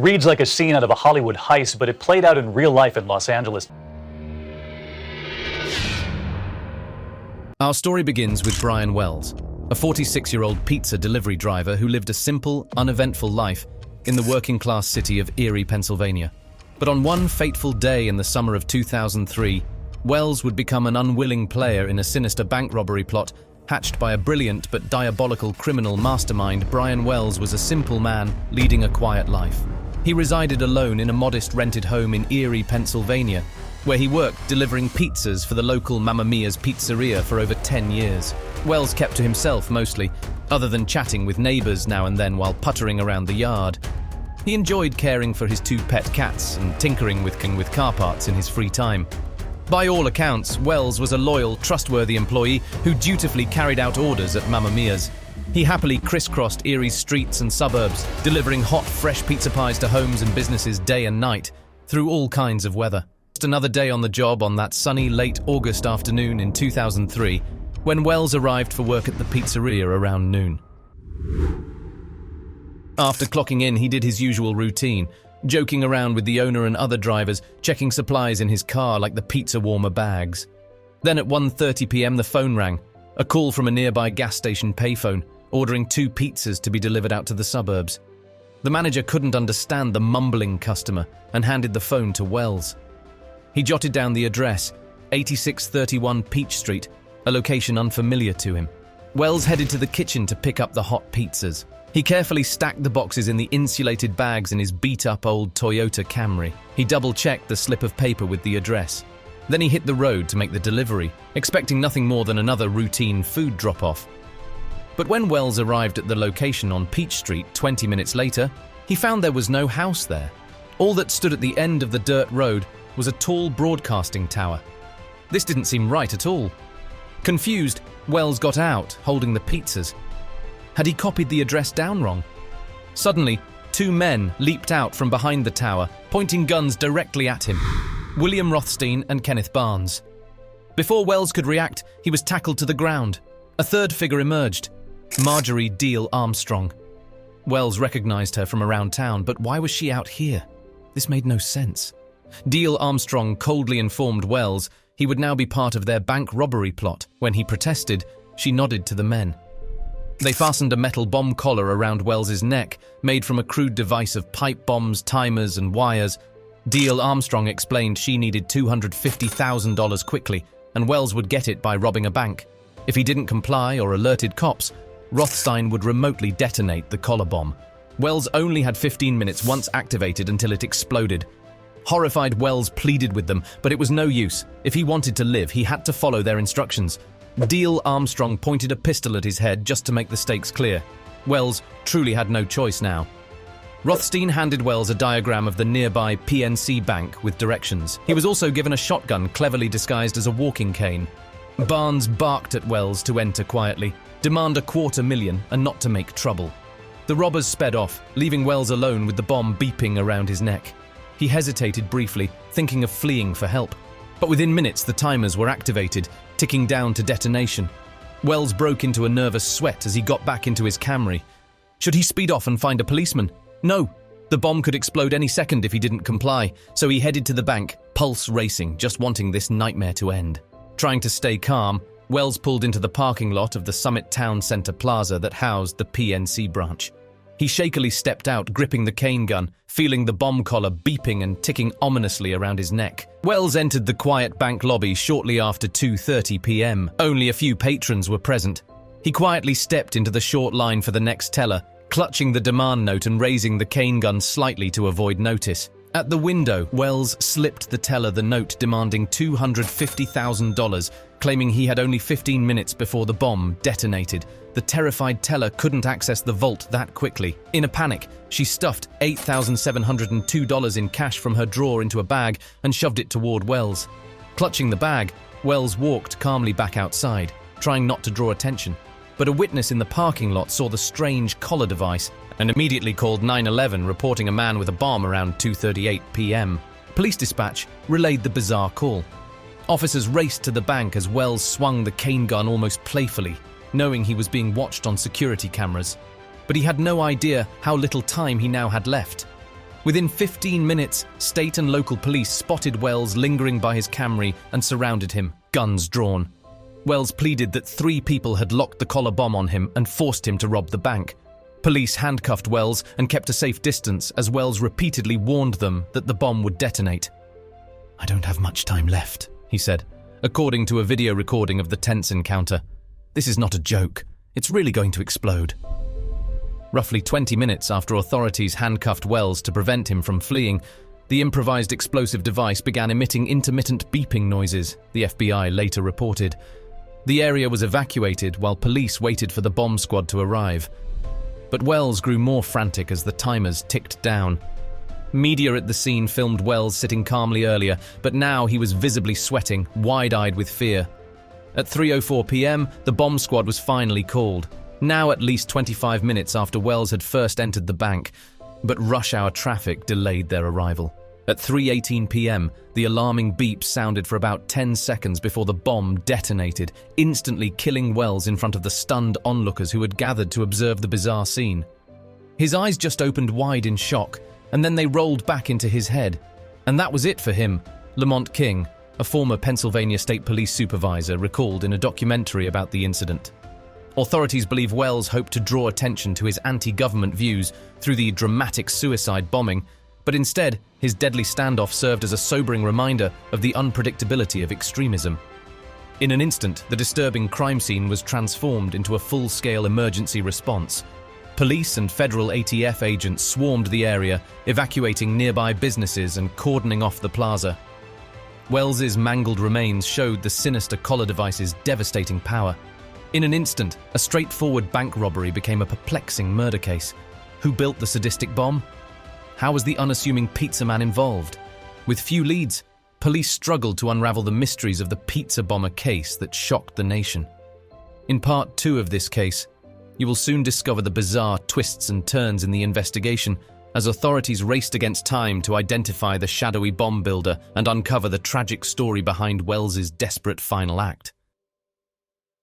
reads like a scene out of a Hollywood heist, but it played out in real life in Los Angeles. Our story begins with Brian Wells, a 46-year-old pizza delivery driver who lived a simple, uneventful life in the working-class city of Erie, Pennsylvania. But on one fateful day in the summer of 2003, Wells would become an unwilling player in a sinister bank robbery plot hatched by a brilliant but diabolical criminal mastermind. Brian Wells was a simple man leading a quiet life. He resided alone in a modest rented home in Erie, Pennsylvania, where he worked delivering pizzas for the local Mamma Mia's pizzeria for over 10 years. Wells kept to himself mostly, other than chatting with neighbors now and then while puttering around the yard. He enjoyed caring for his 2 pet cats and tinkering with car parts in his free time. By all accounts, Wells was a loyal, trustworthy employee who dutifully carried out orders at Mamma Mia's. He happily crisscrossed Erie's streets and suburbs, delivering hot, fresh pizza pies to homes and businesses day and night, through all kinds of weather. Just another day on the job on that sunny, late August afternoon in 2003, when Wells arrived for work at the pizzeria around noon. After clocking in, he did his usual routine, joking around with the owner and other drivers, checking supplies in his car like the pizza warmer bags. Then at 1:30 p.m. the phone rang, a call from a nearby gas station payphone, ordering 2 pizzas to be delivered out to the suburbs. The manager couldn't understand the mumbling customer and handed the phone to Wells. He jotted down the address, 8631 Peach Street, a location unfamiliar to him. Wells headed to the kitchen to pick up the hot pizzas. He carefully stacked the boxes in the insulated bags in his beat-up old Toyota Camry. He double-checked the slip of paper with the address. Then he hit the road to make the delivery, expecting nothing more than another routine food drop-off. But when Wells arrived at the location on Peach Street 20 minutes later, he found there was no house there. All that stood at the end of the dirt road was a tall broadcasting tower. This didn't seem right at all. Confused, Wells got out, holding the pizzas. Had he copied the address down wrong? Suddenly, 2 men leaped out from behind the tower, pointing guns directly at him. William Rothstein and Kenneth Barnes. Before Wells could react, he was tackled to the ground. A third figure emerged, Marjorie Deal Armstrong. Wells recognized her from around town, but why was she out here? This made no sense. Deal Armstrong coldly informed Wells he would now be part of their bank robbery plot. When he protested, she nodded to the men. They fastened a metal bomb collar around Wells's neck, made from a crude device of pipe bombs, timers, and wires. Deal Armstrong explained she needed $250,000 quickly, and Wells would get it by robbing a bank. If he didn't comply or alerted cops, Rothstein would remotely detonate the collar bomb. Wells only had 15 minutes once activated until it exploded. Horrified, Wells pleaded with them, but it was no use. If he wanted to live, he had to follow their instructions. Deal Armstrong pointed a pistol at his head just to make the stakes clear. Wells truly had no choice now. Rothstein handed Wells a diagram of the nearby PNC Bank with directions. He was also given a shotgun cleverly disguised as a walking cane. Barnes barked at Wells to enter quietly, demand $250,000 and not to make trouble. The robbers sped off, leaving Wells alone with the bomb beeping around his neck. He hesitated briefly, thinking of fleeing for help. But within minutes, the timers were activated, ticking down to detonation. Wells broke into a nervous sweat as he got back into his Camry. Should he speed off and find a policeman? No. The bomb could explode any second if he didn't comply, so he headed to the bank, pulse racing, just wanting this nightmare to end. Trying to stay calm, Wells pulled into the parking lot of the Summit Town Center Plaza that housed the PNC branch. He shakily stepped out, gripping the cane gun, feeling the bomb collar beeping and ticking ominously around his neck. Wells entered the quiet bank lobby shortly after 2:30 p.m. Only a few patrons were present. He quietly stepped into the short line for the next teller, clutching the demand note and raising the cane gun slightly to avoid notice. At the window, Wells slipped the teller the note demanding $250,000, claiming he had only 15 minutes before the bomb detonated. The terrified teller couldn't access the vault that quickly. In a panic, she stuffed $8,702 in cash from her drawer into a bag and shoved it toward Wells. Clutching the bag, Wells walked calmly back outside, trying not to draw attention. But a witness in the parking lot saw the strange collar device and immediately called 911, reporting a man with a bomb around 2:38 p.m. Police dispatch relayed the bizarre call. Officers raced to the bank as Wells swung the cane gun almost playfully, knowing he was being watched on security cameras. But he had no idea how little time he now had left. Within 15 minutes, state and local police spotted Wells lingering by his Camry and surrounded him, guns drawn. Wells pleaded that 3 people had locked the collar bomb on him and forced him to rob the bank. Police handcuffed Wells and kept a safe distance as Wells repeatedly warned them that the bomb would detonate. "I don't have much time left," he said, according to a video recording of the tense encounter. "This is not a joke. It's really going to explode." Roughly 20 minutes after authorities handcuffed Wells to prevent him from fleeing, the improvised explosive device began emitting intermittent beeping noises, the FBI later reported. The area was evacuated while police waited for the bomb squad to arrive. But Wells grew more frantic as the timers ticked down. Media at the scene filmed Wells sitting calmly earlier, but now he was visibly sweating, wide-eyed with fear. At 3:04 p.m., the bomb squad was finally called, now at least 25 minutes after Wells had first entered the bank, but rush hour traffic delayed their arrival. At 3:18 p.m., the alarming beep sounded for about 10 seconds before the bomb detonated, instantly killing Wells in front of the stunned onlookers who had gathered to observe the bizarre scene. His eyes just opened wide in shock, and then they rolled back into his head. And that was it for him, Lamont King, a former Pennsylvania State Police supervisor, recalled in a documentary about the incident. Authorities believe Wells hoped to draw attention to his anti-government views through the dramatic suicide bombing, but instead, his deadly standoff served as a sobering reminder of the unpredictability of extremism. In an instant, the disturbing crime scene was transformed into a full-scale emergency response. Police and federal ATF agents swarmed the area, evacuating nearby businesses and cordoning off the plaza. Wells's mangled remains showed the sinister collar device's devastating power. In an instant, a straightforward bank robbery became a perplexing murder case. Who built the sadistic bomb? How was the unassuming pizza man involved? With few leads, police struggled to unravel the mysteries of the pizza bomber case that shocked the nation. In part 2 of this case, you will soon discover the bizarre twists and turns in the investigation as authorities raced against time to identify the shadowy bomb builder and uncover the tragic story behind Wells's desperate final act.